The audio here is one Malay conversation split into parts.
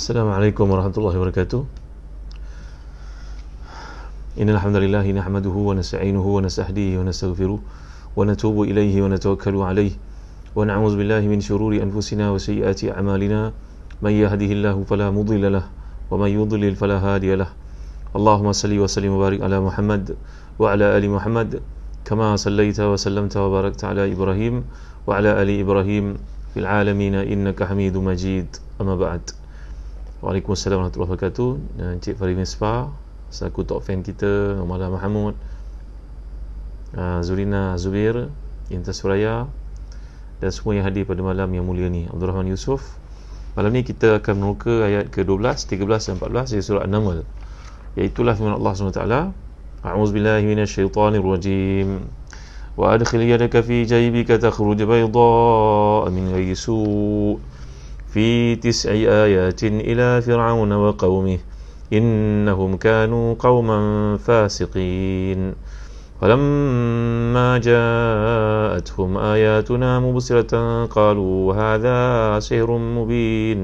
Assalamualaikum warahmatullahi wabarakatuh. Innal hamdalillah nahmaduhu wa nasta'inuhu wa nastahdihi wa nastaghfiruh wa natubu ilayhi wa natawakkalu alayhi wa na'udzu billahi min shururi anfusina wa sayyiati a'malina may yahdihillahu fala mudilla lahu wa may yudlil fala hadiya lahu. Allahumma salli wa sallim wa barik ala Muhammad wa ala ali Muhammad kama sallaita wa sallamta wa barakta ala Ibrahim wa ala ali Ibrahim fil alamin innaka Hamidum Majid. Amma ba'd. Waalaikumsalam warahmatullahi wabarakatuh. Encik Farid Misbah selaku top fan kita, Mala Mahmud, Zurina Zubir, Intas Suraya dan semua yang hadir pada malam yang mulia ni, Abdul Rahman Yusof. Malam ni kita akan memuka ayat ke-12, 13 dan 14 dari surah An-Naml, iaitulah firman Allah SWT. A'udzubillahi minasyaitanir rajim. Wa adkhil yadaka fi jaybika takhruj bayda'a min ghayri su' في 9 آيات إلى فرعون وقومه إنهم كانوا قوما فاسقين فلما جاءتهم آياتنا مبصرة قالوا هذا سحر مبين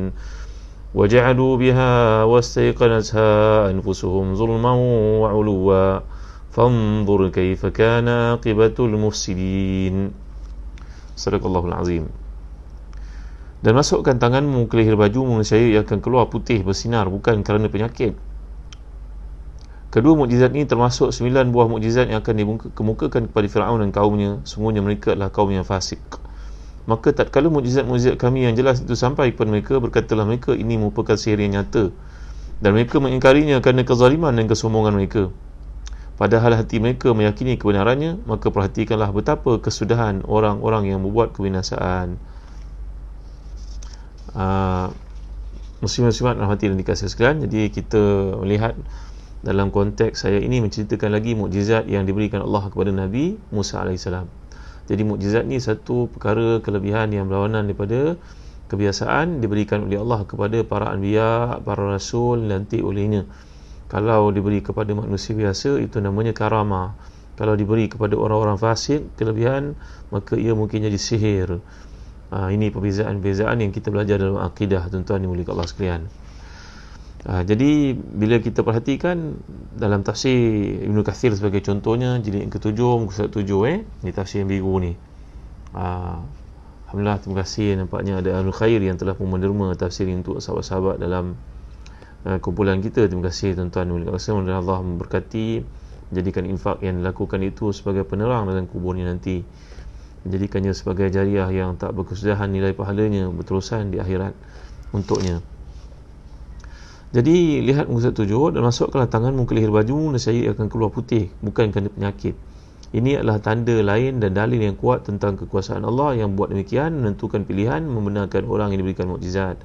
وجعلوا بها واستيقنتها أنفسهم ظلما وعلوا فانظر كيف كان عاقبة المفسدين. صدق الله العظيم. Dan masukkan tanganmu ke leher bajumu, nescaya ia akan keluar putih bersinar, bukan kerana penyakit. Kedua mukjizat ini termasuk 9 buah mukjizat yang akan dikemukakan kepada Firaun dan kaumnya. Semuanya mereka adalah kaum yang fasik. Maka tatkala mukjizat-mukjizat kami yang jelas itu sampai kepada mereka, berkatalah mereka, ini merupakan sihir yang nyata. Dan mereka mengingkarinya kerana kezaliman dan kesombongan mereka. Padahal hati mereka meyakini kebenarannya. Maka perhatikanlah betapa kesudahan orang-orang yang membuat kebinasaan. Muslim-muslimat rahmati dan dikasihi sekalian. Jadi kita melihat dalam konteks saya ini menceritakan lagi mukjizat yang diberikan Allah kepada Nabi Musa AS. Jadi mukjizat ni satu perkara kelebihan yang berlawanan daripada kebiasaan diberikan oleh Allah kepada para anbiya, para rasul nanti olehnya. Kalau diberi kepada manusia biasa, itu namanya karamah. Kalau diberi kepada orang-orang fasik kelebihan, maka ia mungkin jadi sihir. Ini perbezaan-perbezaan yang kita belajar dalam akidah, tuan-tuan yang mulia Allah sekalian. Jadi bila kita perhatikan dalam tafsir Ibn Kathir sebagai contohnya, jilid yang ke-7 muka surat 7, ni tafsir yang biru ni. Alhamdulillah, terima kasih, nampaknya ada Ahlul Khair yang telah pun menderma tafsir untuk sahabat-sahabat dalam kumpulan kita. Terima kasih tuan-tuan yang mulia Allah sekalian. Allah memberkati, jadikan infak yang dilakukan itu sebagai penerang dalam kuburnya nanti, menjadikannya sebagai jariah yang tak berkesudahan nilai pahalanya berterusan di akhirat untuknya. Jadi lihat muka 7, dan masukkanlah tanganmu ke leher baju, nescaya akan keluar putih, bukan kerana penyakit. Ini adalah tanda lain dan dalil yang kuat tentang kekuasaan Allah yang buat demikian, menentukan pilihan, membenarkan orang yang diberikan mukjizat.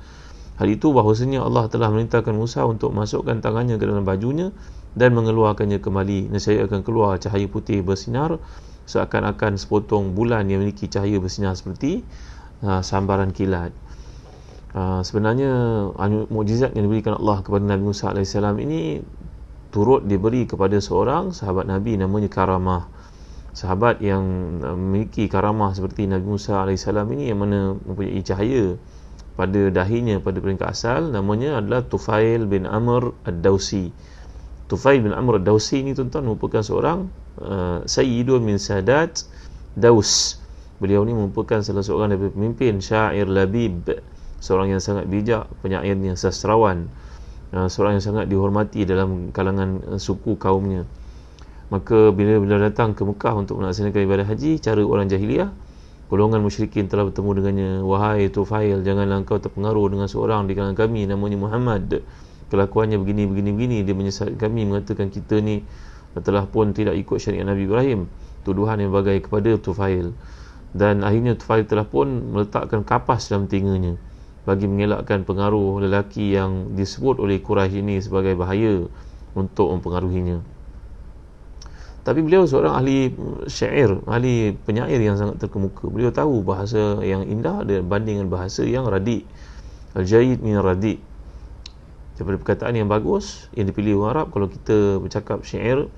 Hal itu bahawasanya Allah telah memerintahkan Musa untuk masukkan tangannya ke dalam bajunya dan mengeluarkannya kembali, nescaya akan keluar cahaya putih bersinar seakan-akan sepotong bulan yang memiliki cahaya bersinar seperti sambaran kilat. Sebenarnya mukjizat yang diberikan Allah kepada Nabi Musa AS ini turut diberi kepada seorang sahabat Nabi namanya Karamah. Sahabat yang memiliki karamah seperti Nabi Musa AS ini, yang mana mempunyai cahaya pada dahinya pada peringkat asal, namanya adalah Tufail bin Amr Ad-Dawsi. Tufail bin Amr Ad-Dawsi ini tuan-tuan merupakan seorang Sayyidun min Sadat Daus. Beliau ni merupakan salah seorang daripada pemimpin syair Labib, seorang yang sangat bijak, penyair yang sastrawan, seorang yang sangat dihormati dalam kalangan suku kaumnya. Maka bila beliau datang ke Mekah untuk melaksanakan ibadah haji, cara orang jahiliah, golongan musyrikin telah bertemu dengannya. Wahai Tufail, janganlah engkau terpengaruh dengan seorang di kalangan kami namanya Muhammad. Kelakuannya begini. Dia menyesatkan kami, mengatakan kita ni telah pun tidak ikut syariat Nabi Ibrahim. Tuduhan yang bagai kepada Tufail. Dan akhirnya Tufail telah pun meletakkan kapas dalam telinganya bagi mengelakkan pengaruh lelaki yang disebut oleh Quraisy ini sebagai bahaya untuk mempengaruhinya. Tapi beliau seorang ahli syair, ahli penyair yang sangat terkemuka. Beliau tahu bahasa yang indah dan banding dengan bahasa yang radi. Al-jayyid min radi. Daripada perkataan yang bagus yang dipilih orang Arab, kalau kita bercakap syair,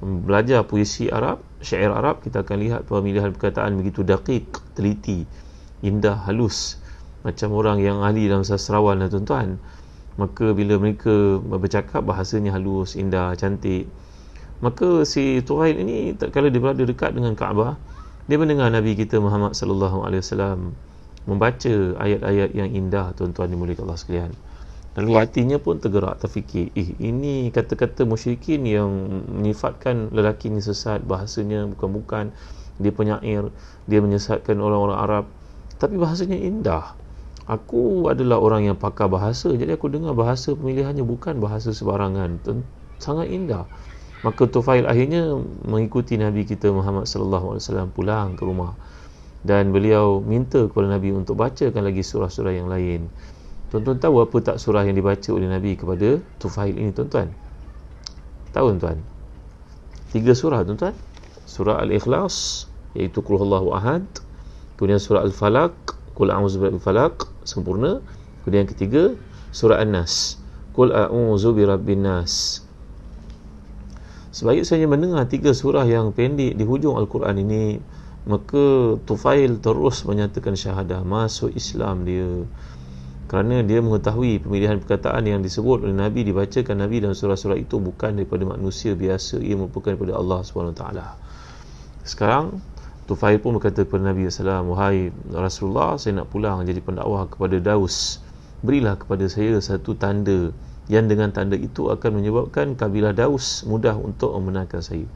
belajar puisi Arab, syair Arab, kita akan lihat pemilihan perkataan begitu daqiq, teliti, indah, halus, macam orang yang ahli dalam sastrawan, tuan-tuan. Maka bila mereka bercakap, bahasanya halus, indah, cantik. Maka si Tuhail ini tatkala dia berada dekat dengan Kaabah, dia mendengar Nabi kita Muhammad sallallahu alaihi wasallam membaca ayat-ayat yang indah, tuan-tuan dimuliakan Allah sekalian. Lalu hatinya pun tergerak, terfikir, ini kata-kata musyrikin yang menyifatkan lelaki ni sesat, bahasanya bukan-bukan, dia penyair, dia menyesatkan orang-orang Arab, tapi bahasanya indah. Aku adalah orang yang pakar bahasa, jadi aku dengar bahasa pemilihannya bukan bahasa sebarangan, sangat indah. Maka Tufail akhirnya mengikuti Nabi kita Muhammad sallallahu alaihi wasallam pulang ke rumah, dan beliau minta kepada Nabi untuk bacakan lagi surah-surah yang lain. Tuan-tuan tahu apa tak surah yang dibaca oleh Nabi kepada Tufail ini, tuan-tuan? Tahu, tuan-tuan? 3 surah, tuan-tuan. Surah Al-Ikhlas, iaitu Qul Huwallahu Ahad. Kemudian surah Al-Falaq, Qul A'udzu Birabbil Falaq, sempurna. Kemudian yang ketiga, surah An-Nas, Qul A'udzu Birabbin Nas. Sebaik saya mendengar 3 surah yang pendek di hujung Al-Quran ini, maka Tufail terus menyatakan syahadah, masuk Islam dia. Kerana dia mengetahui pemilihan perkataan yang disebut oleh Nabi, dibacakan Nabi dalam surah-surah itu bukan daripada manusia biasa, ia merupakan daripada Allah SWT. Sekarang Tufail pun berkata kepada Nabi SAW, wahai Rasulullah, saya nak pulang jadi pendakwah kepada Daus, berilah kepada saya satu tanda yang dengan tanda itu akan menyebabkan kabilah Daus mudah untuk membenarkan saya.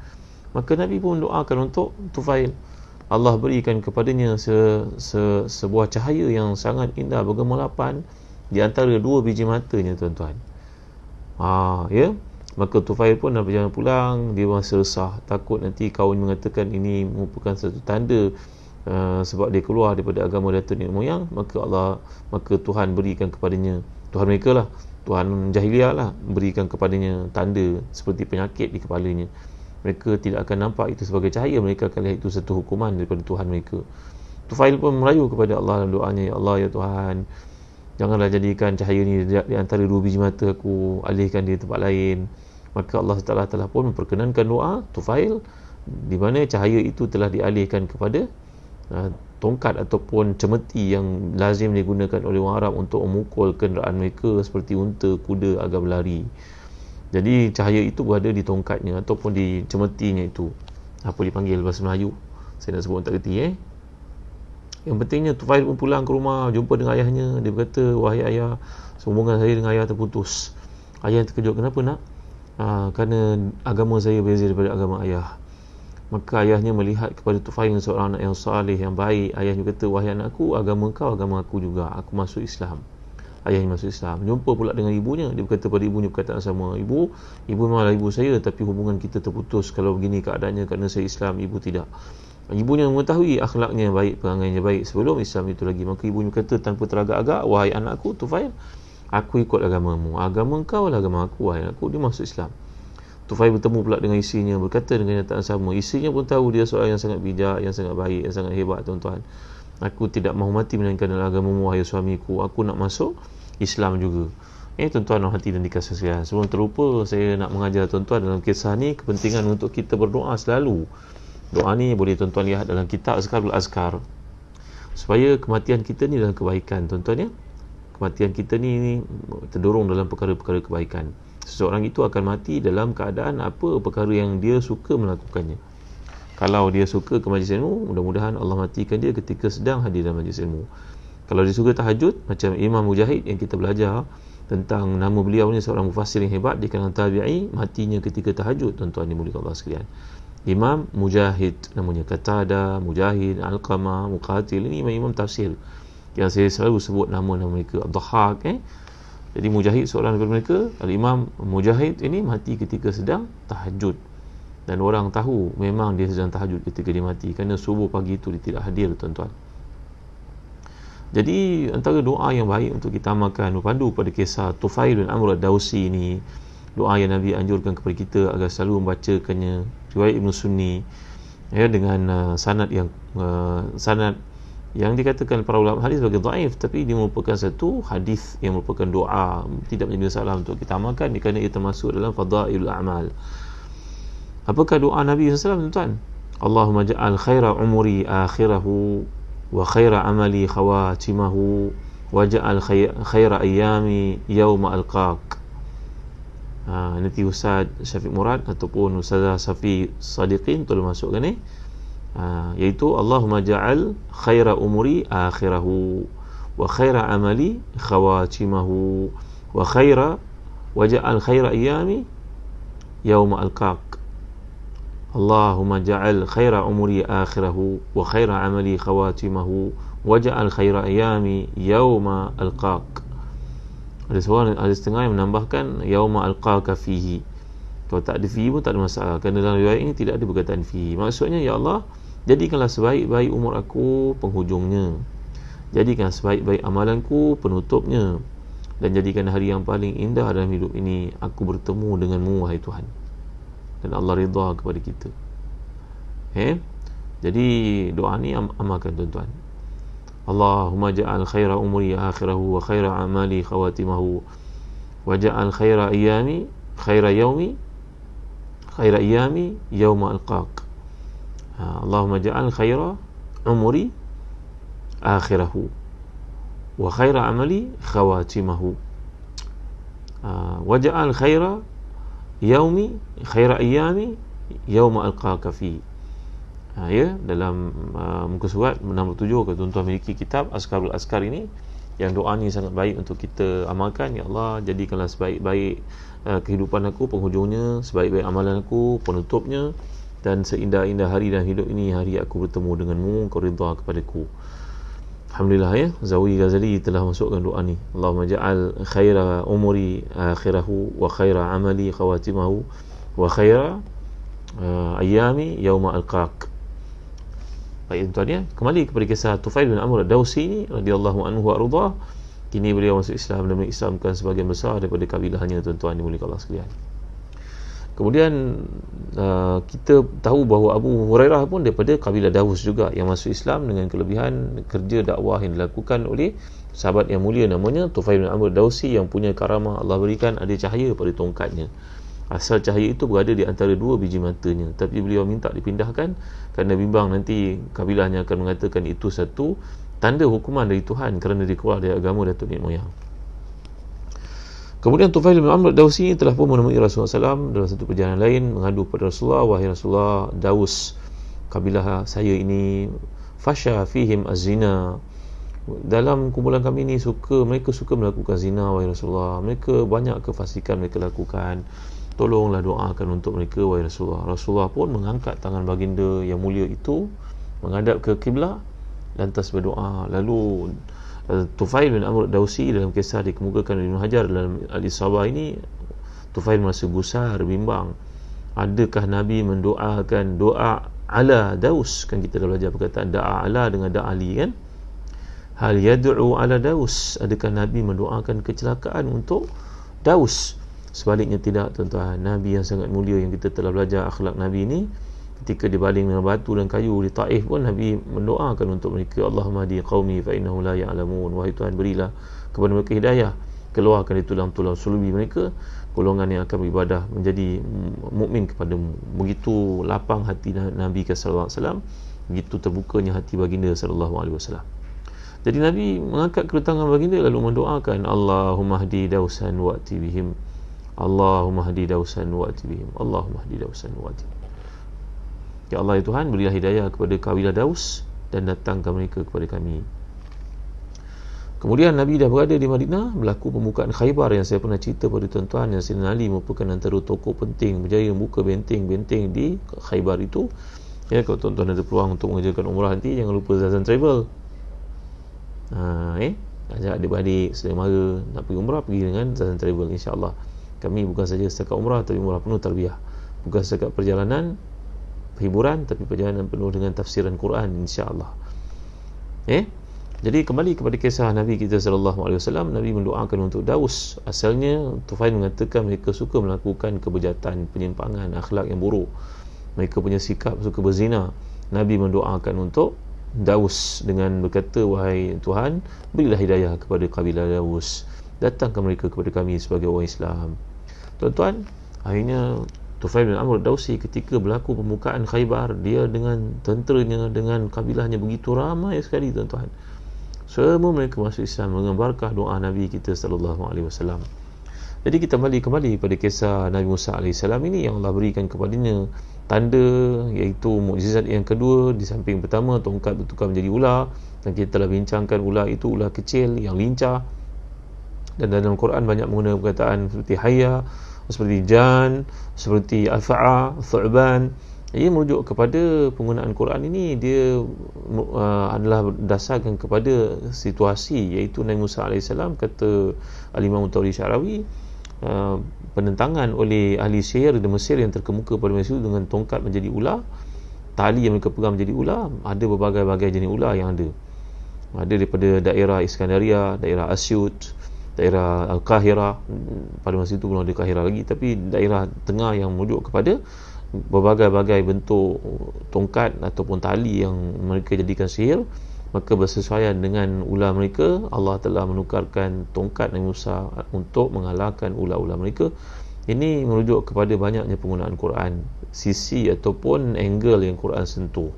Maka Nabi pun doakan untuk Tufail, Allah berikan kepadanya sebuah cahaya yang sangat indah bergemelapan di antara 2 biji matanya, tuan-tuan. Ya. Maka Tufail pun dah berjalan pulang, dia masih resah, takut nanti kawan mengatakan ini merupakan satu tanda sebab dia keluar daripada agama datuk nenek moyang. Maka Tuhan berikan kepadanya, Tuhan mereka lah, Tuhan jahiliah lah, berikan kepadanya tanda seperti penyakit di kepalanya. Mereka tidak akan nampak itu sebagai cahaya, mereka akan lihat itu satu hukuman daripada Tuhan mereka. Tufail pun merayu kepada Allah dalam doanya, ya Allah, ya Tuhan, janganlah jadikan cahaya ni di antara 2 biji mata aku, alihkan dia tempat lain. Maka Allah Ta'ala telah pun memperkenankan doa Tufail, di mana cahaya itu telah dialihkan kepada tongkat ataupun cemeti yang lazim digunakan oleh orang Arab untuk memukul kenderaan mereka seperti unta, kuda agar berlari. Jadi cahaya itu berada di tongkatnya ataupun di cemetinya itu. Apa dipanggil bahasa Melayu? Saya nak sebut tak kerti. Yang pentingnya Tufail pun pulang ke rumah, jumpa dengan ayahnya. Dia berkata, wahai ayah, hubungan saya dengan ayah terputus. Ayah terkejut, kenapa nak? Kerana agama saya berbeza daripada agama ayah. Maka ayahnya melihat kepada Tufail seorang anak yang saleh, yang baik. Ayahnya kata, wahai anakku, agama kau agama aku juga, aku masuk Islam. Ayahnya masuk Islam. Jumpa pula dengan ibunya, dia berkata pada ibunya perkataan sama, ibu memanglah ibu saya, tapi hubungan kita terputus kalau begini keadaannya kerana saya Islam, ibu tidak. Ibunya mengetahui akhlaknya baik, perangainya baik sebelum Islam itu lagi. Maka ibunya kata tanpa teragak-agak, wahai anakku Tufail, aku ikut agamamu, agama engkau lah agama aku. Wahai anakku, dia masuk Islam. Tufail bertemu pula dengan isinya, berkata dengan nyataan sama. Isinya pun tahu dia seorang yang sangat bijak, yang sangat baik, yang sangat hebat, tuan-tuan. Aku tidak mahu mati melainkan dalam agamamu, wahai suamiku. Aku nak masuk Islam juga. Tuan-tuan yang hati dan dikasih sekalian, sebelum terlupa, saya nak mengajar tuan-tuan dalam kisah ni kepentingan untuk kita berdoa selalu. Doa ni boleh tuan-tuan lihat dalam kitab Azkarul Azkar, supaya kematian kita ni dalam kebaikan, tuan-tuan ya. Kematian kita ni terdorong dalam perkara-perkara kebaikan. Seseorang itu akan mati dalam keadaan apa perkara yang dia suka melakukannya. Kalau dia suka ke majlis ilmu, mudah-mudahan Allah matikan dia ketika sedang hadir dalam majlis ilmu. Kalau dia suka tahajud, macam Imam Mujahid yang kita belajar tentang nama beliau ni, seorang mufassir yang hebat di kalangan tabi'i, matinya ketika tahajud, tuan-tuan dimuliakan Allah sekalian. Imam Mujahid namanya, Qatadah, Mujahid, Alqamah, Muqatil, ini imam tafsir yang saya selalu sebut nama-nama mereka. Ad-Dhahhak. Jadi Mujahid seorang daripada mereka. Al-Imam Mujahid ini mati ketika sedang tahajud, dan orang tahu memang dia sedang tahajud ketika dia mati, kerana subuh pagi itu dia tidak hadir, tuan-tuan. Jadi antara doa yang baik untuk kita amalkan berpandu pada kisah Tufail bin Amr ad-Dausi ini, doa yang Nabi anjurkan kepada kita agar selalu membacakannya, riwayat Ibn Sunni dengan sanad yang dikatakan para ulama hadis sebagai dhaif, tapi dia merupakan satu hadis yang merupakan doa, tidak menjadi masalah untuk kita amalkan kerana ia termasuk dalam fadailul a'mal. Apakah doa Nabi SAW, tuan-tuan? Allahumma ja'al khaira umuri akhirahu wa khaira amali khawatimahu waj'al khaira ayyami yauma alqaq. Nanti Ustaz Syafiq Murad ataupun Ustazah Safi Sadiqin tolong masukkan ni, iaitu Allahumma ja'al khaira umuri akhirahu wa khaira amali khawatimahu wa waj'al khaira ayyami yauma alqaq. Allahumma ja'al khaira umuri akhirahu wa khaira amali khawatimahu waj'al khaira ayyami yauma alqaq. Ada setengah yang menambahkan yauma alqaka fihi. Kalau tak ada fihi pun tak ada masalah, kerana dalam riwayat ini tidak ada perkataan fihi. Maksudnya, ya Allah, jadikanlah sebaik-baik umur aku penghujungnya, jadikan sebaik-baik amalanku penutupnya, dan jadikan hari yang paling indah dalam hidup ini aku bertemu denganmu, wahai Tuhan. Dan Allah ridha kepada kita. Jadi doa ni amalkan tuan-tuan. Allahumma ja'al khaira umri akhirahu wa khaira amali khawatimahu wa ja'al khaira ayyami yawma alqaq. Allahumma ja'al khaira umri akhirahu wa khaira amali khawatimahu wa ja'al khaira ayyami yawma alqaka fi. Dalam muka surat 67, kalau tuan-tuan memiliki kitab Askarul Askar ini, yang doa ni sangat baik untuk kita amalkan. Ya Allah, jadikanlah sebaik-baik kehidupan aku penghujungnya, sebaik-baik amalan aku penutupnya, dan seindah-indah hari dalam hidup ini hari aku bertemu denganmu, kau ridha kepadaku. Alhamdulillah, Zawi Ghazali telah masukkan doa ni. Allahumma ja'al khaira umuri akhirahu wa khaira amali khawatimahu wa khaira ayyami yawma alqaq. Baik tuan-tuan, kembali kepada kisah Tufail bin Amr ad-Dawsi ni radhiyallahu anhu wa arda. Kini beliau masuk Islam dan mengislamkan sebagian besar daripada kabilahnya, tuan-tuan dimuliakan Allah sekalian. Kemudian kita tahu bahawa Abu Hurairah pun daripada kabilah Daus juga, yang masuk Islam dengan kelebihan kerja dakwah yang dilakukan oleh sahabat yang mulia namanya Tufail bin Amr ad-Dawsi, yang punya karamah Allah berikan ada cahaya pada tongkatnya. Asal cahaya itu berada di antara dua biji matanya, tapi beliau minta dipindahkan kerana bimbang nanti kabilahnya akan mengatakan itu satu tanda hukuman dari Tuhan kerana dia keluar dari agama datuk nenek moyang. Kemudian Tufail bin Amr ad-Dawsi telah pun menemui Rasulullah SAW dalam satu perjalanan lain, mengadu kepada Rasulullah, wahai Rasulullah, Daus kabilah saya ini fasha fihim az-zina, dalam kumpulan kami ni mereka suka melakukan zina, wahai Rasulullah, mereka banyak kefasikan mereka lakukan, tolonglah doakan untuk mereka, wahai Rasulullah. Rasulullah pun mengangkat tangan baginda yang mulia itu menghadap ke kiblat lantas berdoa. Lalu Tufail bin Amr ad-Dawsi dalam kisah dikemukakan oleh Ibn Hajar dalam Al-Isabah ini, Tufail merasa gusar, bimbang. Adakah Nabi mendoakan doa ala Daus? Kan kita dah belajar perkataan da'a ala dengan da'a li, kan? Hal yad'u ala Daus? Adakah Nabi mendoakan kecelakaan untuk Daus? Sebaliknya tidak, tuan-tuan. Nabi yang sangat mulia yang kita telah belajar akhlak Nabi ini, ketika dibaling dengan batu dan kayu di Taif pun Nabi mendoakan untuk mereka, Allahumma hdi qaumi fa innahum la ya'lamun. Wahai Tuhan, berilah kepada mereka hidayah, keluarkan dari tulang-tulang sulubi mereka golongan yang akan beribadah menjadi mukmin kepadamu. Begitu lapang hati Nabi sallallahu alaihi wasallam, begitu terbukanya hati baginda sallallahu alaihi wasallam. Jadi Nabi mengangkat kedua tangan baginda lalu mendoakan, Allahumma hdi dausan wa'ti bihim, Allahumma hdi dausan wa'ti bihim, Allahumma hdi dausan wa'ti bihim. Ya Allah, ya Tuhan, berilah hidayah kepada kabilah Daus dan datangkan mereka kepada kami. Kemudian Nabi dah berada di Madinah, berlaku pembukaan Khaybar yang saya pernah cerita pada tuan-tuan, yang Sayyidina Ali merupakan antara tokoh penting berjaya membuka benteng-benteng di Khaybar itu. Ya, kalau tuan-tuan ada peluang untuk mengerjakan umrah nanti, jangan lupa Zazan Travel. Ajak adik-beradik, saudara-mara nak pergi umrah, pergi dengan Zazan Travel, insya-Allah. Kami bukan saja setakat umrah, tapi umrah penuh tarbiyah. Bukan setakat perjalanan hiburan, tapi perjalanan penuh dengan tafsiran Quran, insya-Allah. Jadi kembali kepada kisah Nabi kita sallallahu alaihi wasallam, Nabi mendoakan untuk Daus. Asalnya Tufail mengatakan mereka suka melakukan kebejatan, penyimpangan, akhlak yang buruk. Mereka punya sikap suka berzina. Nabi mendoakan untuk Daus dengan berkata, wahai Tuhan, berilah hidayah kepada kabilah Daus, datangkan mereka kepada kami sebagai orang Islam. Tuan-tuan, akhirnya Tufail bin Amr ad-Dawsi ketika berlaku pembukaan Khaybar, dia dengan tenteranya, dengan kabilahnya begitu ramai sekali, tuan-tuan. Semua mereka masuk Islam dengan barakah doa Nabi kita sallallahu alaihi wasallam. Jadi kita kembali pada kisah Nabi Musa AS ini yang Allah berikan kepadanya tanda, iaitu mukjizat yang kedua. Di samping pertama, tongkat bertukar menjadi ular, dan kita telah bincangkan ular itu ular kecil yang lincah, dan dalam Quran banyak menggunakan perkataan seperti hayya, seperti jan, seperti alfa'a, thu'ban. Ia merujuk kepada penggunaan Quran ini, dia adalah berdasarkan kepada situasi, iaitu Nabi Musa AS, kata Al-Imam Tawri Syarawi, penentangan oleh ahli sihir di Mesir yang terkemuka pada masa itu dengan tongkat menjadi ular, tali yang mereka pegang menjadi ular. Ada berbagai-bagai jenis ular yang ada daripada daerah Iskandaria, daerah Asyut, daerah Al-Qahira. Pada masa itu belum ada Qahira lagi, tapi daerah tengah yang merujuk kepada berbagai-bagai bentuk tongkat ataupun tali yang mereka jadikan sihir. Maka bersesuaian dengan ular mereka, Allah telah menukarkan tongkat Nabi Musa untuk mengalahkan ular-ular mereka. Ini merujuk kepada banyaknya penggunaan Quran, sisi ataupun angle yang Quran sentuh.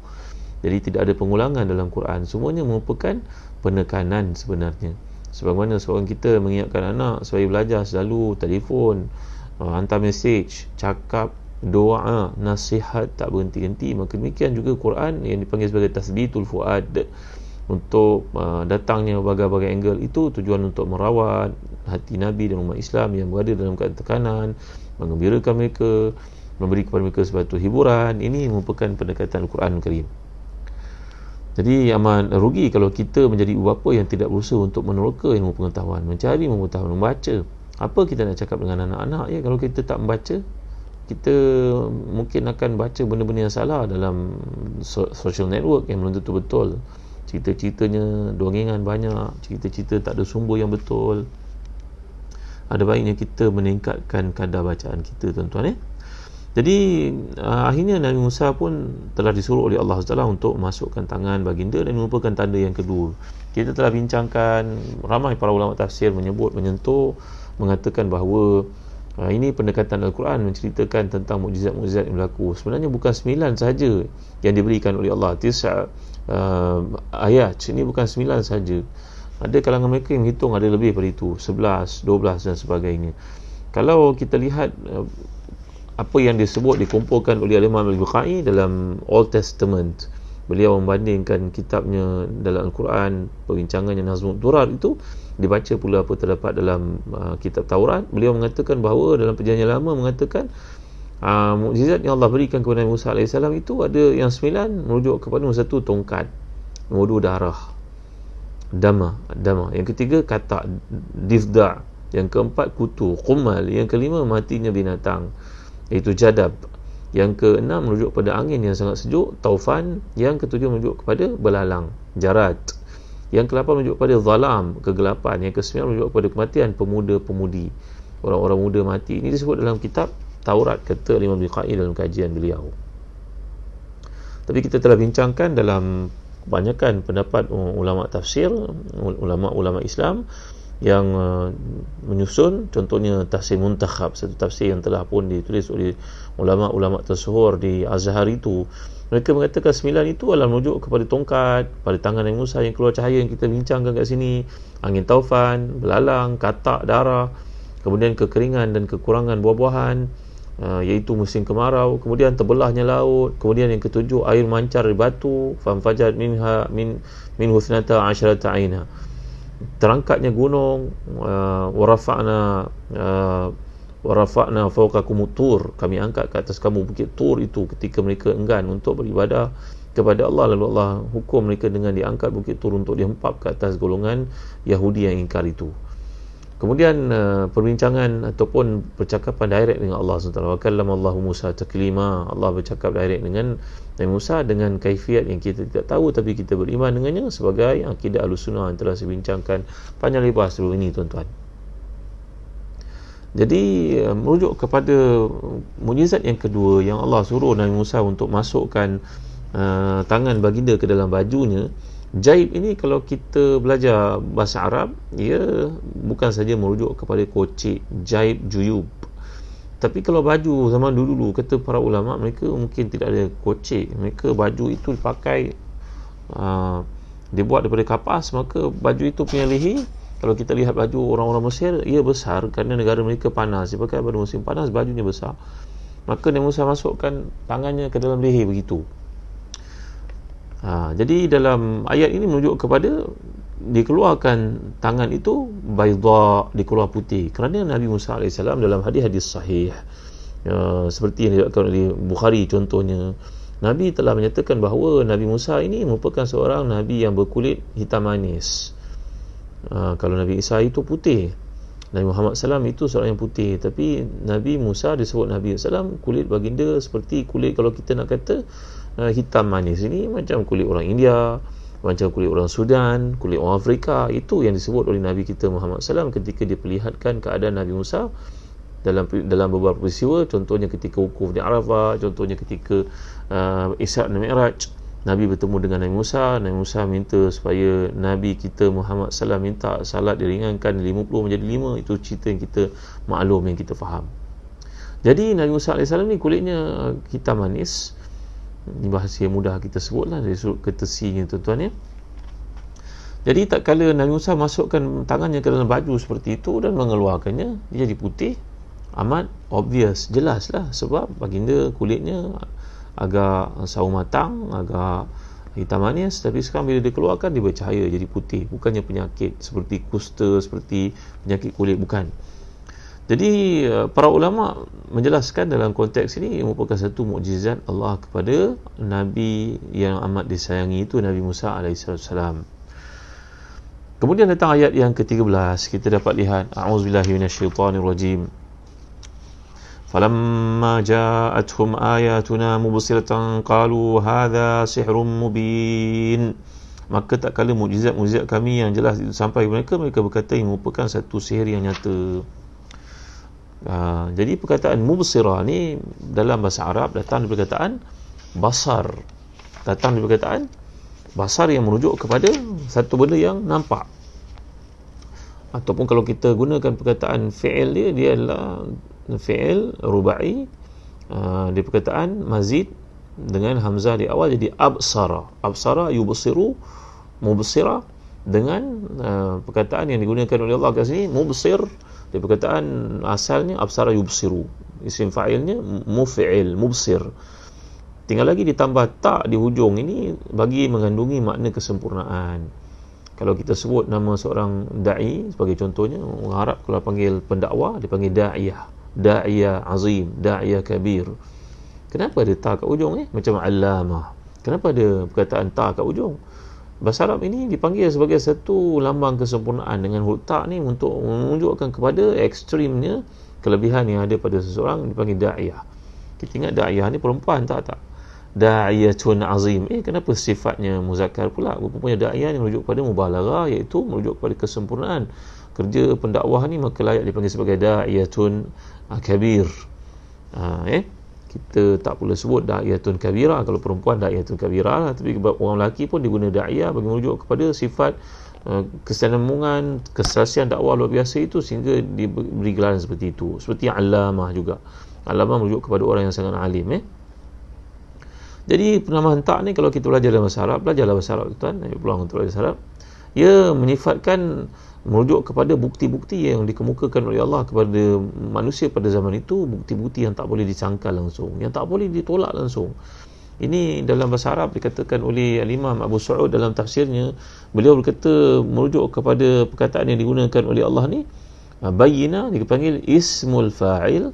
Jadi tidak ada pengulangan dalam Quran, semuanya merupakan penekanan sebenarnya. Sebagaimana seorang kita mengingatkan anak supaya belajar selalu telefon, hantar mesej, cakap, doa, nasihat tak berhenti-henti, maka demikian juga Quran yang dipanggil sebagai tasbitul fuad, untuk datangnya berbagai-bagai angle itu tujuan untuk merawat hati Nabi dan umat Islam yang berada dalam keadaan tekanan, menggembirakan mereka, memberi kepada mereka sesuatu hiburan. Ini merupakan pendekatan Al-Quran Karim. Jadi amat rugi kalau kita menjadi ibu bapa yang tidak berusaha untuk meneroka ilmu pengetahuan, mencari pengetahuan, membaca. Apa kita nak cakap dengan anak-anak ya kalau kita tak membaca? Kita mungkin akan baca benda-benda yang salah dalam social network yang belum tentu betul. Cerita-ceritanya dongengan banyak, cerita-cerita tak ada sumber yang betul. Ada baiknya kita meningkatkan kadar bacaan kita, tuan-tuan. Jadi akhirnya Nabi Musa pun telah disuruh oleh Allah SWT untuk masukkan tangan baginda, dan merupakan tanda yang kedua. Kita telah bincangkan, ramai para ulama tafsir menyentuh, mengatakan bahawa ini pendekatan Al-Quran menceritakan tentang mukjizat-mukjizat yang berlaku. Sebenarnya bukan 9 sahaja yang diberikan oleh Allah, 9 ayat. Ini bukan 9 sahaja. Ada kalangan mereka yang hitung ada lebih daripada itu, 11, 12 dan sebagainya. Kalau kita lihat apa yang dikumpulkan oleh Imam Al-Bukhari dalam Old Testament, beliau membandingkan kitabnya dalam Al-Quran, perbincangannya Nazmul Durar itu dibaca pula apa terdapat dalam kitab Taurat. Beliau mengatakan bahawa dalam perjanjian lama mengatakan mukjizat yang Allah berikan kepada Nabi Musa AS itu ada yang 9 merujuk kepada nombor 1 tongkat, nombor 2 darah, dama. Yang ketiga kata, difda. Yang keempat kutu, qumal. Yang kelima matinya binatang, iaitu jadab. Yang keenam merujuk pada angin yang sangat sejuk, taufan. Yang ketujuh merujuk kepada belalang, jarat. Yang ke-8 merujuk kepada zalam, kegelapan. Yang ke-9 merujuk kepada kematian, pemuda-pemudi, orang-orang muda mati. Ini disebut dalam kitab Taurat, kata Imam Bukhari dalam kajian beliau. Tapi kita telah bincangkan dalam kebanyakan pendapat ulama tafsir, ulama-ulama Islam yang menyusun, contohnya tafsir Muntakhab, satu tafsir yang telah pun ditulis oleh ulama-ulama tersohor di Azhar itu. Mereka mengatakan 9 itu adalah merujuk kepada tongkat pada tangan Nabi Musa yang keluar cahaya yang kita bincangkan kat sini, angin taufan, belalang, katak, darah, kemudian kekeringan dan kekurangan buah-buahan, iaitu musim kemarau, kemudian terbelahnya laut, kemudian yang ketujuh air mancar dari batu, famfajat min husnata asyrata aina, terangkatnya gunung, warafa'na fawqakum tur, kami angkat ke atas kamu bukit Tur itu ketika mereka enggan untuk beribadah kepada Allah. Lalu Allah hukum mereka dengan diangkat bukit Tur untuk dihempap ke atas golongan Yahudi yang ingkar itu. Kemudian perbincangan ataupun percakapan direct dengan Allah SWT. Wa kallama Allahu Musa taklima. Allah bercakap direct dengan Nabi Musa dengan kaifiat yang kita tidak tahu, tapi kita beriman dengannya sebagai akidah Ahlussunnah yang telah saya bincangkan panjang lebar sebelum ini, tuan-tuan. Jadi merujuk kepada mukjizat yang kedua yang Allah suruh Nabi Musa untuk masukkan tangan baginda ke dalam bajunya. Jaib ini kalau kita belajar bahasa Arab, ia bukan saja merujuk kepada kocik, jaib, juyub. Tapi kalau baju zaman dulu, kata para ulama, mereka mungkin tidak ada kocik. Mereka baju itu dipakai dia buat daripada kapas, maka baju itu punya leher, kalau kita lihat baju orang-orang Mesir, ia besar kerana negara mereka panas, dia pakai pada musim panas, bajunya besar. Maka Nabi Musa masukkan tangannya ke dalam leher begitu. Jadi dalam ayat ini menunjuk kepada dikeluarkan tangan itu bayda, dikeluar putih, kerana Nabi Musa AS dalam hadis-hadis sahih, seperti yang diriwayatkan oleh Bukhari contohnya, Nabi telah menyatakan bahawa Nabi Musa ini merupakan seorang Nabi yang berkulit hitam manis. Kalau Nabi Isa itu putih, Nabi Muhammad SAW itu seorang yang putih, tapi Nabi Musa disebut Nabi SAW kulit baginda seperti kulit, kalau kita nak kata hitam manis, ini macam kulit orang India, macam kulit orang Sudan, kulit orang Afrika. Itu yang disebut oleh Nabi kita Muhammad SAW ketika diperlihatkan keadaan Nabi Musa dalam beberapa peristiwa, contohnya ketika wukuf di Arafah, contohnya ketika Isra' dan Mi'raj, Nabi bertemu dengan Nabi Musa minta supaya Nabi kita Muhammad SAW minta salat diringankan 50 menjadi 5. Itu cerita yang kita maklum, yang kita faham. Jadi Nabi Musa AS ni kulitnya hitam manis, ini bahasa yang mudah kita sebutlah dari sudut courtesy-nya tuan-tuan ya. Jadi tak kala Nabi Musa masukkan tangannya ke dalam baju seperti itu dan mengeluarkannya, dia jadi putih, amat obvious, jelas lah, sebab baginda kulitnya agak sawo matang, agak hitam manis, tapi sekarang bila dikeluarkan dia bercahaya jadi putih, bukannya penyakit seperti kusta, seperti penyakit kulit, bukan. Jadi para ulama menjelaskan dalam konteks ini merupakan satu mukjizat Allah kepada Nabi yang amat disayangi itu, Nabi Musa alaihissalam. Kemudian datang ayat yang ke-13, kita dapat lihat, a'udzubillahi minasyaitonirrajim. فَلَمَّا جَاءَتْهُمْ آيَاتُنَا مُبْصِرَةً قَالُوا هَذَا سِحْرٌ مُبِينٌ. Maka tak kala mukjizat-mukjizat kami yang jelas itu sampai mereka berkata ini merupakan satu sihir yang nyata. Jadi perkataan mubsirah ni dalam bahasa Arab datang dari perkataan basar, yang merujuk kepada satu benda yang nampak. Ataupun kalau kita gunakan perkataan fi'il dia adalah fi'il rubai, di perkataan mazid dengan hamzah di awal jadi absara yubsiru mubsira, dengan perkataan yang digunakan oleh Allah kat sini mubsir, di perkataan asalnya absara yubsiru, isim fa'ilnya muf'il mubsir, tinggal lagi ditambah tak di hujung, ini bagi mengandungi makna kesempurnaan. Kalau kita sebut nama seorang da'i sebagai contohnya, orang Arab kalau panggil pendakwa dia panggil da'iyah azim, da'iyah kabir. Kenapa ada ta kat ujung macam allamah? Kenapa ada perkataan ta kat ujung? Bahasa Arab ini dipanggil sebagai satu lambang kesempurnaan dengan huruf ta ni untuk menunjukkan kepada ekstrimnya kelebihan yang ada pada seseorang, dipanggil da'iyah. Kita ingat da'iyah ni perempuan, tak. Da'iyatun azim. Kenapa sifatnya muzakkar pula? Rupanya da'iyah ni merujuk pada mubalaghah, iaitu merujuk kepada kesempurnaan kerja pendakwah ni, maka layak dipanggil sebagai da'iyatun kabir. Kita tak boleh sebut da'iyatun kabira, kalau perempuan da'iyatun kabira lah, tapi orang lelaki pun diguna da'iyah bagi merujuk kepada sifat kesinambungan, keserasian dakwah luar biasa itu, sehingga diberi gelaran seperti itu. Seperti alamah juga, alamah merujuk kepada orang yang sangat alim. Jadi penamaan tak ni kalau kita belajar dalam bahasa Arab, belajarlah bahasa Arab tuan, peluang untuk belajar bahasa Arab, ia menyifatkan merujuk kepada bukti-bukti yang dikemukakan oleh Allah kepada manusia pada zaman itu, bukti-bukti yang tak boleh disangkal langsung, yang tak boleh ditolak langsung. Ini dalam bahasa Arab dikatakan oleh Al-Imam Abu Sa'ud dalam tafsirnya, beliau berkata merujuk kepada perkataan yang digunakan oleh Allah ni, bayyinah dipanggil ismul fa'il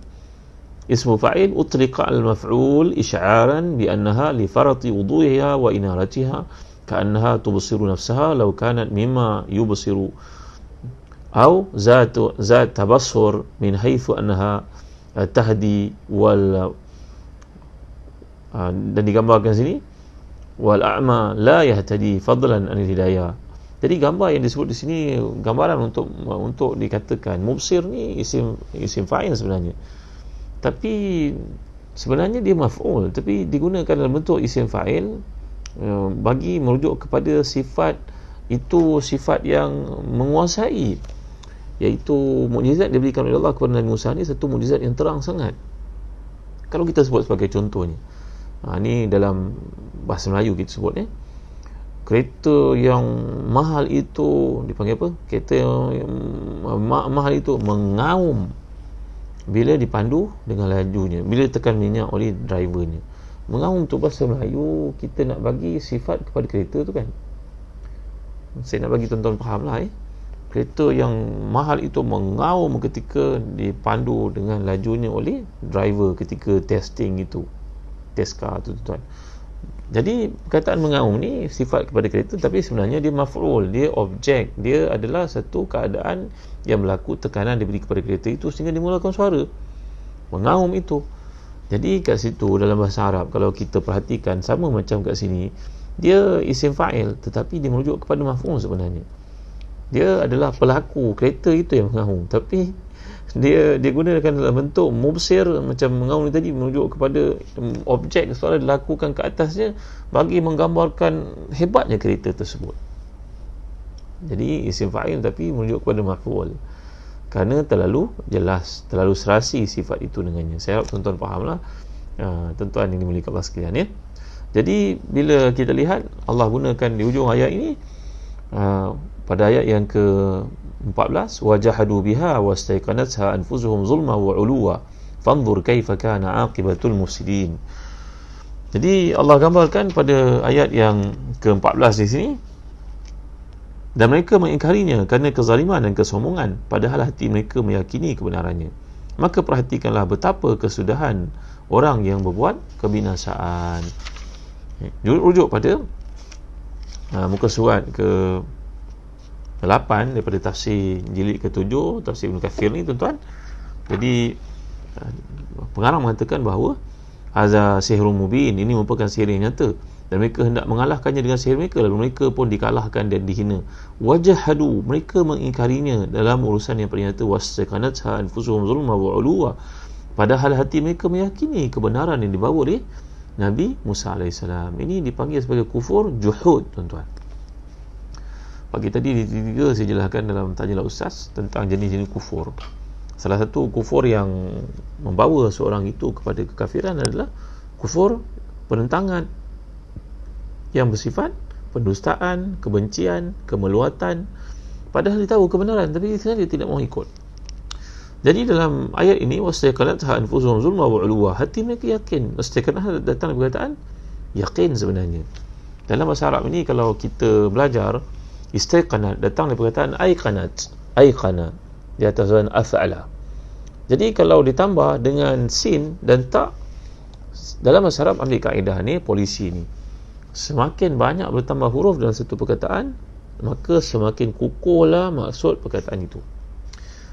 utliqa al-maf'ul isy'aran bi annaha li farati wudu'iha wa inaratiha ka'annaha tubsiru nafsaha law kanat mimma yubsiru atau zat tabassur min haitsu annaha tahdi wal, dan digambarkan sini wal a'ma la yahtadi fadlan anil hidayah. Jadi gambar yang disebut di sini gambaran untuk dikatakan mubsir ni isim fa'il sebenarnya, tapi sebenarnya dia maf'ul, tapi digunakan dalam bentuk isim fa'il bagi merujuk kepada sifat itu, sifat yang menguasai, iaitu mukjizat diberikan oleh Allah kepada Nabi Musa ni satu mukjizat yang terang sangat. Kalau kita sebut sebagai contohnya, ni dalam bahasa Melayu kita sebut kereta yang mahal itu dipanggil apa? Kereta yang mahal itu mengaum bila dipandu dengan lajunya, bila tekan minyak oleh drivernya. Mengaum tu bahasa Melayu, kita nak bagi sifat kepada kereta tu kan. Saya nak bagi tuan-tuan faham lah kereta yang mahal itu mengaum ketika dipandu dengan lajunya oleh driver ketika testing itu, test car tu tuan. Jadi perkataan mengaum ni sifat kepada kereta, tapi sebenarnya dia maf'ul, dia objek, dia adalah satu keadaan yang berlaku, tekanan diberi kepada kereta itu sehingga dia mengeluarkan suara mengaum itu. Jadi kat situ dalam bahasa Arab, kalau kita perhatikan sama macam kat sini, dia isim fa'il tetapi dia merujuk kepada maf'ul sebenarnya. Dia adalah pelaku kereta itu yang mengaum, tapi dia gunakan dalam bentuk mubsir, macam mengaum ni tadi merujuk kepada objek seolah dilakukan ke atasnya bagi menggambarkan hebatnya kereta tersebut. Jadi isim fa'il tapi merujuk kepada maf'ul kerana terlalu jelas, terlalu serasi sifat itu dengannya. Saya harap tuan-tuan fahamlah, tuan-tuan yang dimiliki Allah sekalian ya. Jadi bila kita lihat Allah gunakan di hujung ayat ini, pada ayat yang ke-14, wajahadu biha wastaiqanatha anfusuhum zulma wa uluwa fanzur kaifa kana aqibatul mufsidin. Jadi Allah gambarkan pada ayat yang ke-14 di sini, dan mereka mengingkarinya kerana kezaliman dan kesombongan padahal hati mereka meyakini kebenarannya. Maka perhatikanlah betapa kesudahan orang yang berbuat kebinasaan. Rujuk pada muka surat ke 8 daripada tafsir jilid ke-7 tafsir Ibn Kathir ni tuan-tuan. Jadi pengarang mengatakan bahawa haza sihrun mubin, ini merupakan sihir yang nyata, dan mereka hendak mengalahkannya dengan sihir mereka, lalu mereka pun dikalahkan dan dihina. Wajahadu, mereka mengingkarinya dalam urusan yang paling nyata, wastaqanatha anfusuhum zulma wa uluwa, padahal hati mereka meyakini kebenaran yang dibawa oleh Nabi Musa AS. Ini dipanggil sebagai kufur juhud tuan-tuan. Pagi tadi di 3 saya jelaskan dalam Tanyalah Ustaz tentang jenis-jenis kufur. Salah satu kufur yang membawa seorang itu kepada kekafiran adalah kufur penentangan yang bersifat pendustaan, kebencian, kemeluatan, padahal dia tahu kebenaran tapi dia tidak mahu ikut. Jadi dalam ayat ini, wastaqanatha anfusuhum zulma wa uluwa, hati mereka yakin. Wastaqanatha datang dari perkataan yakin sebenarnya. Dalam bahasa Arab ini kalau kita belajar, istaqanat datang dari perkataan aiqana di atas zan af'ala. Jadi kalau ditambah dengan sin dan ta, dalam bahasa Arab ambil kaedah ni, polisi ni, semakin banyak bertambah huruf dalam satu perkataan, maka semakin kukuhlah maksud perkataan itu.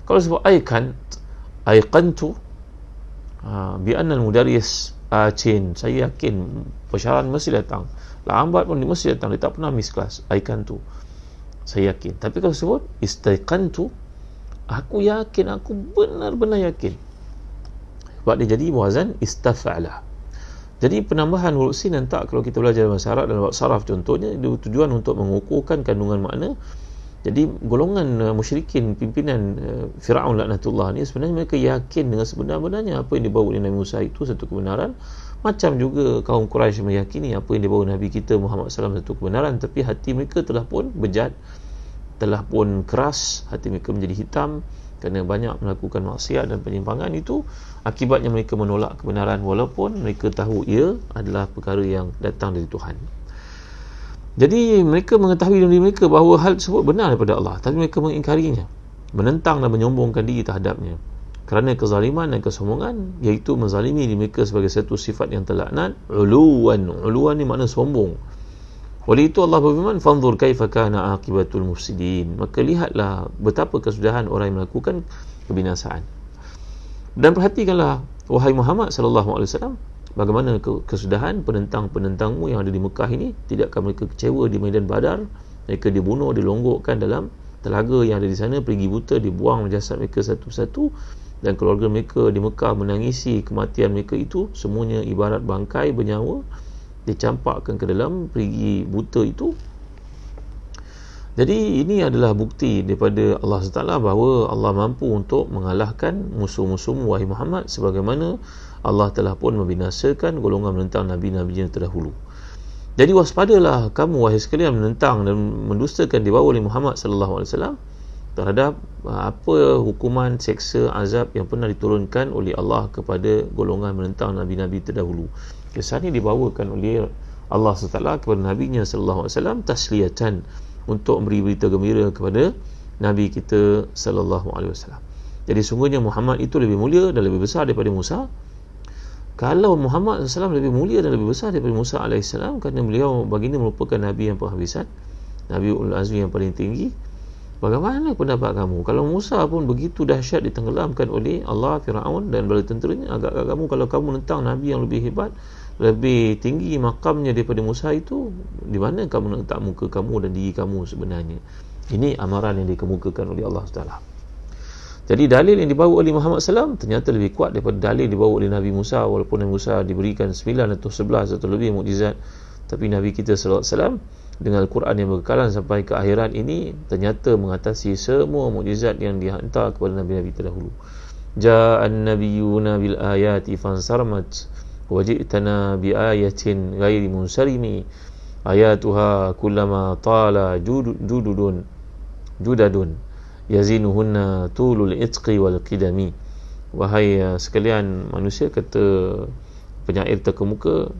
Kalau sebut aiqantu bi anna al-mudarris acin, saya yakin pensyarah mesti datang, lambat pun dia mesti datang, dia tak pernah miss kelas. Aiqantu, saya yakin. Tapi kalau sebut istaiqantu, aku yakin, aku benar-benar yakin, sebab dia jadi wazan istafa'ala. Jadi penambahan huruf sin dan ta kalau kita belajar bahasa Arab dalam bab saraf contohnya, dia tujuan untuk mengukuhkan kandungan makna. Jadi golongan musyrikin pimpinan Firaun laknatullah ni sebenarnya mereka yakin dengan sebenar-benarnya apa yang dibawa oleh Nabi Musa itu satu kebenaran, macam juga kaum Quraisy meyakini apa yang dibawa Nabi kita Muhammad SAW satu kebenaran, tapi hati mereka telah pun bejat, telah pun keras, hati mereka menjadi hitam kerana banyak melakukan maksiat dan penyimpangan. Itu akibatnya mereka menolak kebenaran walaupun mereka tahu ia adalah perkara yang datang dari Tuhan. Jadi mereka mengetahui dalam diri mereka bahawa hal tersebut benar daripada Allah, tapi mereka mengingkarinya, menentang dan menyombongkan diri terhadapnya kerana kezaliman dan kesombongan, iaitu menzalimi diri mereka sebagai satu sifat yang terlaknat. Uluan ni makna sombong. Oleh itu Allah berfirman, fanzur kaifa kana aqibatul mufsidin, maka lihatlah betapa kesudahan orang yang melakukan kebinasaan. Dan perhatikanlah wahai Muhammad sallallahu alaihi wasallam, bagaimana kesudahan penentang-penentangmu yang ada di Mekah ini. Tidakkah mereka kecewa di medan Badar? Mereka dibunuh, dilonggokkan dalam telaga yang ada di sana, pergi buta, dibuang jasad mereka satu-satu, dan keluarga mereka di Mekah menangisi kematian mereka itu. Semuanya ibarat bangkai bernyawa dicampakkan ke dalam perigi buta itu. Jadi ini adalah bukti daripada Allah SWT bahawa Allah mampu untuk mengalahkan musuh-musuhmu wahai Muhammad, sebagaimana Allah telah pun membinasakan golongan menentang Nabi-Nabi yang terdahulu. Jadi waspadalah kamu wahai sekalian menentang dan mendustakan dibawa oleh Muhammad sallallahu alaihi wasallam terhadap apa hukuman seksa azab yang pernah diturunkan oleh Allah kepada golongan menentang nabi-nabi terdahulu. Kisah ini dibawakan oleh Allah SWT kepada nabinya sallallahu alaihi wasallam tasliyatan, untuk memberi berita gembira kepada nabi kita sallallahu alaihi wasallam. Jadi sungguhnya Muhammad itu lebih mulia dan lebih besar daripada Musa. Kalau Muhammad SAW lebih mulia dan lebih besar daripada Musa AS, kerana beliau baginda merupakan Nabi yang penghabisan, Nabi Ulul Azmi yang paling tinggi, bagaimana pendapat kamu? Kalau Musa pun begitu dahsyat ditenggelamkan oleh Allah, Fir'aun dan bala tenteranya, agak-agak kamu kalau kamu menentang Nabi yang lebih hebat, lebih tinggi makamnya daripada Musa itu, di mana kamu nak letak muka kamu dan diri kamu sebenarnya? Ini amaran yang dikemukakan oleh Allah SWT. Jadi dalil yang dibawa oleh Muhammad SAW ternyata lebih kuat daripada dalil yang dibawa oleh Nabi Musa. Walaupun Nabi Musa diberikan 9 atau 11 atau lebih mukjizat, tapi Nabi kita SAW dengan Al-Quran yang berkekalan sampai ke akhirat ini ternyata mengatasi semua mukjizat yang dihantar kepada Nabi-Nabi terdahulu. Ja'an nabiyyuna bil ayati fansarmat waji'tana bi ayatin ghairi munsarimi ayatuha kullama tala judadun yazinuhunna tulul itqi wal qidami. Wahai sekalian manusia, kata penyair terkemuka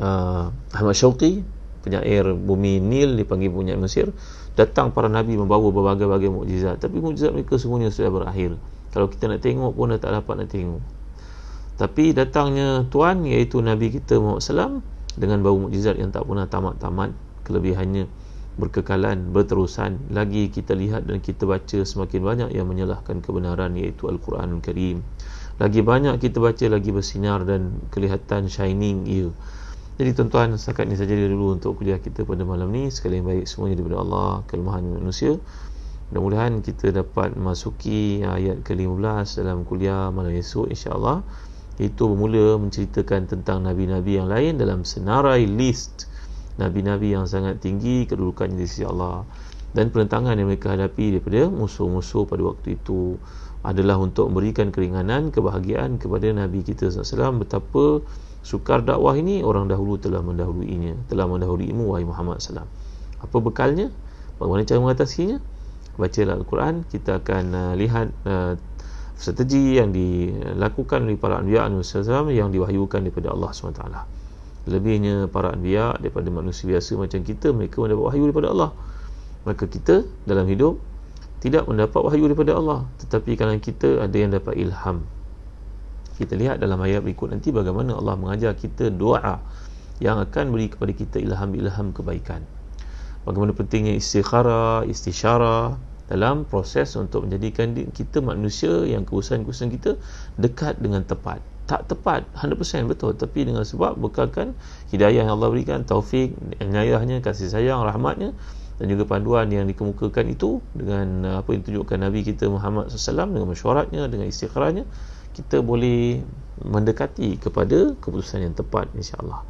Ahmad Syauqi, penyair bumi Nil, dipanggil penyair Mesir, datang para nabi membawa berbagai-bagai mukjizat, tapi mukjizat mereka semuanya sudah berakhir. Kalau kita nak tengok pun dah tak dapat nak tengok. Tapi datangnya Tuhan, iaitu Nabi kita Muhammad SAW, dengan bawa mukjizat yang tak pernah tamat-tamat, kelebihannya berkekalan, berterusan. Lagi kita lihat dan kita baca semakin banyak yang menyalahkan kebenaran, iaitu Al-Quranul Karim. Lagi banyak kita baca, lagi bersinar dan kelihatan shining ia. Jadi tuan-tuan, setakat ini saja dulu untuk kuliah kita pada malam ni. Sekali yang baik semuanya daripada Allah, kelemahan manusia. Mudah-mudahan kita dapat masuki ayat ke-15 dalam kuliah malam esok, insya-Allah. Itu bermula menceritakan tentang nabi-nabi yang lain dalam senarai list nabi-nabi yang sangat tinggi kedudukannya di sisi Allah, dan penentangan yang mereka hadapi daripada musuh-musuh pada waktu itu adalah untuk memberikan keringanan, kebahagiaan kepada Nabi kita SAW. Betapa sukar dakwah ini, orang dahulu telah mendahuluimu wahai Muhammad SAW. Apa bekalnya? Bagaimana cara mengatasinya? Bacalah Al-Quran. Kita akan lihat strategi yang dilakukan oleh para anbiya yang diwahyukan daripada Allah SWT. Lebihnya para anbiya daripada manusia biasa macam kita, mereka mendapat wahyu daripada Allah. Maka kita dalam hidup tidak mendapat wahyu daripada Allah, tetapi kalangan kita ada yang dapat ilham. Kita lihat dalam ayat berikut nanti bagaimana Allah mengajar kita doa yang akan beri kepada kita ilham-ilham kebaikan. Bagaimana pentingnya istisyarah dalam proses untuk menjadikan kita manusia yang keputusan-keputusan kita dekat dengan tepat. Tak tepat 100% betul, tapi dengan sebab bekalkan hidayah yang Allah berikan, taufik, inayahnya, kasih sayang, rahmatnya, dan juga panduan yang dikemukakan itu dengan apa yang tunjukkan Nabi kita Muhammad SAW, dengan mesyuaratnya, dengan istikharahnya, kita boleh mendekati kepada keputusan yang tepat, insya-Allah.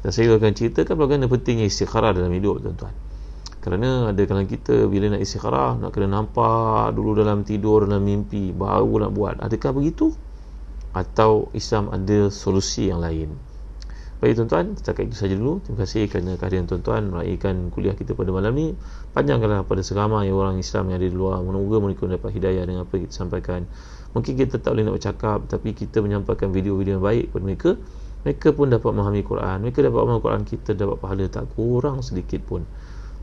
Dan saya akan ceritakan bagaimana pentingnya istikharah dalam hidup, tuan-tuan. Kerana ada kalangan kita bila nak istikharah, nak kena nampak dulu dalam tidur, dalam mimpi, baru nak buat. Adakah begitu? Atau Islam ada solusi yang lain? Baik tuan-tuan, setakat itu saja dulu. Terima kasih kerana kehadiran tuan-tuan meraihkan kuliah kita pada malam ni. Panjangkanlah pada seramai orang Islam yang ada di luar. Moga-moga mereka dapat hidayah dengan apa yang kita sampaikan. Mungkin kita tak boleh nak bercakap, tapi kita menyampaikan video-video yang baik kepada mereka. Mereka pun dapat memahami Quran. Mereka dapat memahami Quran, kita dapat pahala tak kurang sedikit pun.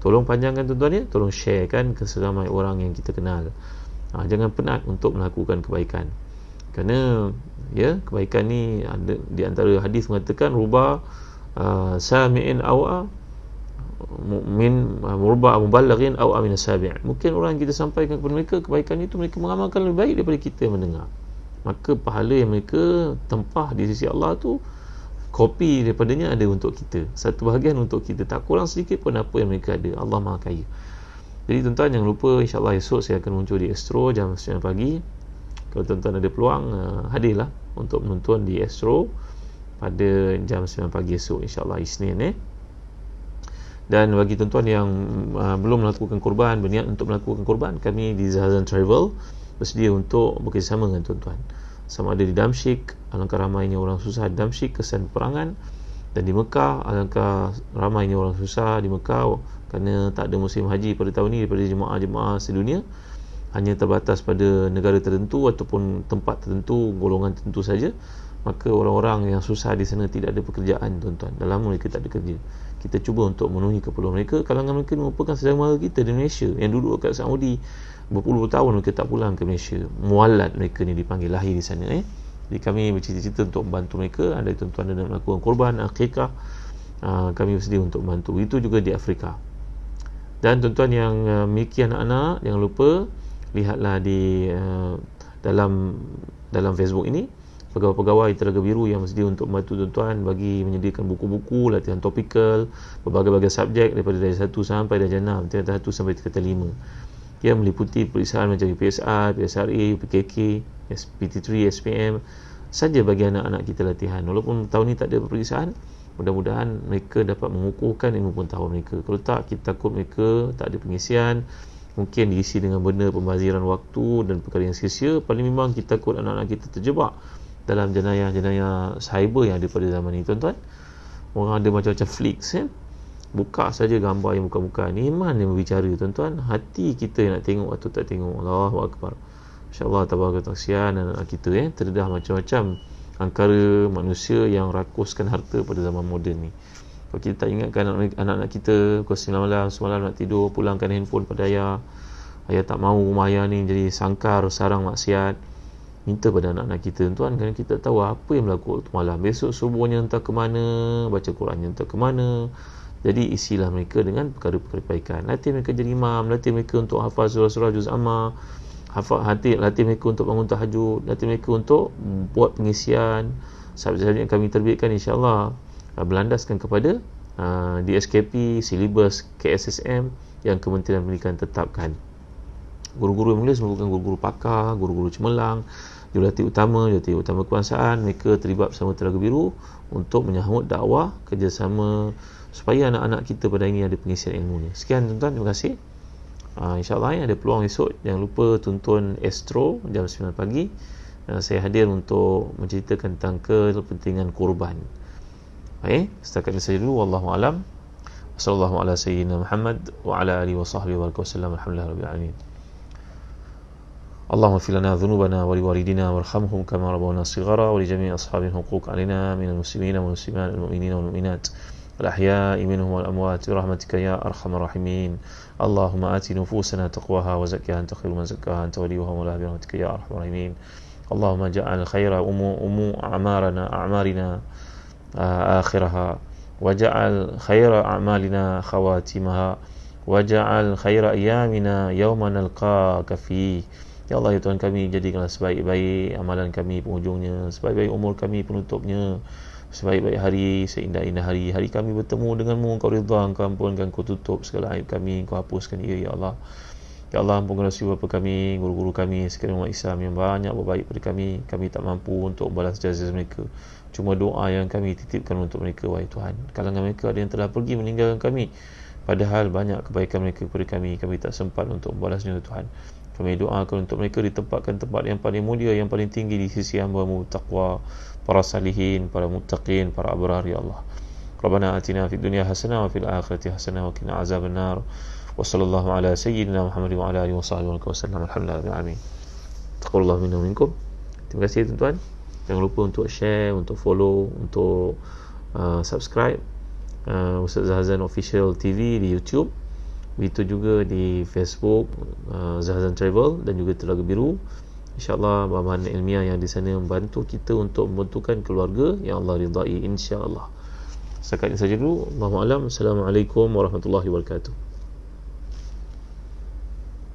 Tolong panjangkan tuan-tuan ya. Tolong sharekan ke seramai orang yang kita kenal. Jangan penat untuk melakukan kebaikan. Kerana kebaikan ni ada, di antara hadis mengatakan ruba sami'in aw min ruba muballighin aw min sabi'. Mungkin orang yang kita sampaikan kepada mereka kebaikan itu, mereka mengamalkan lebih baik daripada kita yang mendengar. Maka pahala yang mereka tempah di sisi Allah tu, kopi daripadanya ada untuk kita. Satu bahagian untuk kita, tak kurang sedikit pun apa yang mereka ada. Allah Maha Kaya. Jadi tuan-tuan jangan lupa, insya-Allah esok saya akan muncul di Astro jam 9 pagi. Kalau tuan-tuan ada peluang, hadirlah untuk menonton di Astro pada jam 9 pagi esok, insya-Allah Isnin. Dan bagi tuan-tuan yang belum melakukan korban, berniat untuk melakukan korban, kami di Zahazan Travel bersedia untuk bekerjasama dengan tuan-tuan. Sama ada di Damsyik, alangkah ramainya orang susah di Damsyik, kesan perangan, Dan di Mekah, alangkah ramainya orang susah di Mekah kerana tak ada musim haji pada tahun ini daripada jemaah-jemaah sedunia. Hanya terbatas pada negara tertentu ataupun tempat tertentu, golongan tertentu saja. Maka orang-orang yang susah di sana tidak ada pekerjaan, tuan-tuan. Dah lama mereka tak ada kerja. Kita cuba untuk memenuhi keperluan mereka. Kalangan mereka merupakan saudara mara kita di Malaysia yang duduk kat Saudi berpuluh tahun mereka tak pulang ke Malaysia. Mualat mereka ni dipanggil, lahir di sana. Jadi kami bercita-cita untuk membantu mereka. Ada tuan-tuan yang nak melakukan korban, akikah, kami bersedia untuk membantu. Itu juga di Afrika. Dan tuan-tuan yang memiliki anak-anak, jangan lupa lihatlah di dalam Facebook ini pegawai-pegawai Telaga Biru yang bersedia untuk membantu tuan-tuan bagi menyediakan buku-buku latihan topikal berbagai-bagai subjek daripada darjah 1 sampai darjah 6, tingkatan 1 sampai tingkatan 5, yang meliputi peperiksaan macam PSR, PSRA, PKK, PT3, SPM saja bagi anak-anak kita latihan. Walaupun tahun ni tak ada peperiksaan, mudah-mudahan mereka dapat mengukuhkan ilmu pengetahuan mereka. Kalau tak, kita takut mereka tak ada pengisian, mungkin diisi dengan benda pembaziran waktu dan perkara yang sia-sia. Paling memang kita takut anak-anak kita terjebak dalam jenayah-jenayah cyber yang ada pada zaman ni, tuan-tuan. Orang ada macam-macam flicks, buka saja gambar yang bukan-bukan. Iman yang berbicara, tuan-tuan. Hati kita yang nak tengok atau tak tengok. Allahu Akbar. InsyaAllah tabaraka kasihan anak kita terdedah macam-macam angkara manusia yang rakuskan harta pada zaman moden ni. Kalau kita tak ingatkan anak-anak kita pukul 9 malam, semalam nak tidur, pulangkan handphone pada ayah tak mahu rumah ayah ni jadi sangkar, sarang maksiat, minta pada anak-anak kita, tuan, kerana kita tahu apa yang berlaku waktu malam. Besok subuhnya entah ke mana, baca Qurannya entah ke mana. Jadi isilah mereka dengan perkara-perkara kebaikan. Latih mereka jadi imam, latih mereka untuk hafal surah-surah juz amma, latih mereka untuk bangun tahajud, latih mereka untuk buat pengisian subjek yang kami terbitkan, insya-Allah berlandaskan kepada DSKP, silibus KSSM yang Kementerian Pendidikan tetapkan. Guru-guru yang menulis merupakan guru-guru pakar, guru-guru cemerlang, jurulatih utama kebangsaan. Mereka terlibat bersama Telaga Biru untuk menyahut dakwah kerjasama supaya anak-anak kita pada ini ada pengisian ilmunya. Sekian tuan-tuan, terima kasih. InsyaAllah ada peluang esok, jangan lupa tonton Astro jam 9 pagi. Saya hadir untuk menceritakan tentang kepentingan korban. Baik, setakat ini saja dulu. Wallahu alam. Sallallahu ala sayyidina Muhammad wa ala alihi wa sahbihi wa sallam. Alhamdulillahirabbil alamin. Allahumma ighfir lana dhunubana wa liwalidina warhamhum kama rabbawna shighara wa li jami'i ashabil huquq alaina minal muslimina wal muslimat wal mu'minina wal mu'minat wal ahya'i minhum wal amwat bi rahmatika ya arhamar rahimin. Allahumma ati nufusana taqwaha wa zakkiha anta khairu man zakkaha anta waliyuha wa la bi rahmatika ya arhamar rahimin. Allahumma ja'al khaira a'marina آخرها وجعل خير أعمالنا خواتمها وجعل خير أيامنا يوم نلقاك فيه. Ya Allah, ya Tuhan kami, jadikanlah sebaik-baik amalan kami penghujungnya, sebaik-baik umur kami penutupnya, sebaik-baik hari, seindah-indah hari kami bertemu denganmu. Engkau ridha, Engkau ampunkan, Engkau tutup segala aib kami, Engkau hapuskan ia, ya Allah. Ya Allah, ampunkan dosa bapa kami, guru-guru kami, sekalian umat Islam yang banyak berbaik pada kami. Kami tak mampu untuk balas jasa mereka. Cuma doa yang kami titipkan untuk mereka, wahai Tuhan. Kalangan mereka ada yang telah pergi meninggalkan kami, padahal banyak kebaikan mereka kepada kami. Kami tak sempat untuk membalasnya, Tuhan. Kami doakan untuk mereka ditempatkan tempat yang paling mulia, yang paling tinggi di sisi hamba-Mu taqwa, para salihin, para muttaqin, para abrar, ya Allah. Rabbana atina fid dunya hasanah wa fil akhirati hasanah wa qina azabannar. Wa sallallahu ala sayyidina Muhammad wa ala alihi wa sahbihi wa sallam. Alhamdulillah amin. Taqabbalallahu minna wa minkum. Terima kasih tuan-tuan. Jangan lupa untuk share, untuk follow, untuk subscribe Ustaz Zahazan Official TV di YouTube. Begitu juga di Facebook Zahazan Travel dan juga Telaga Biru. InsyaAllah bahan ilmiah yang di sana membantu kita untuk membentukkan keluarga yang Allah ridai, insyaAllah. Setakat ini saja dulu. Allahu a'lam. Assalamualaikum warahmatullahi wabarakatuh.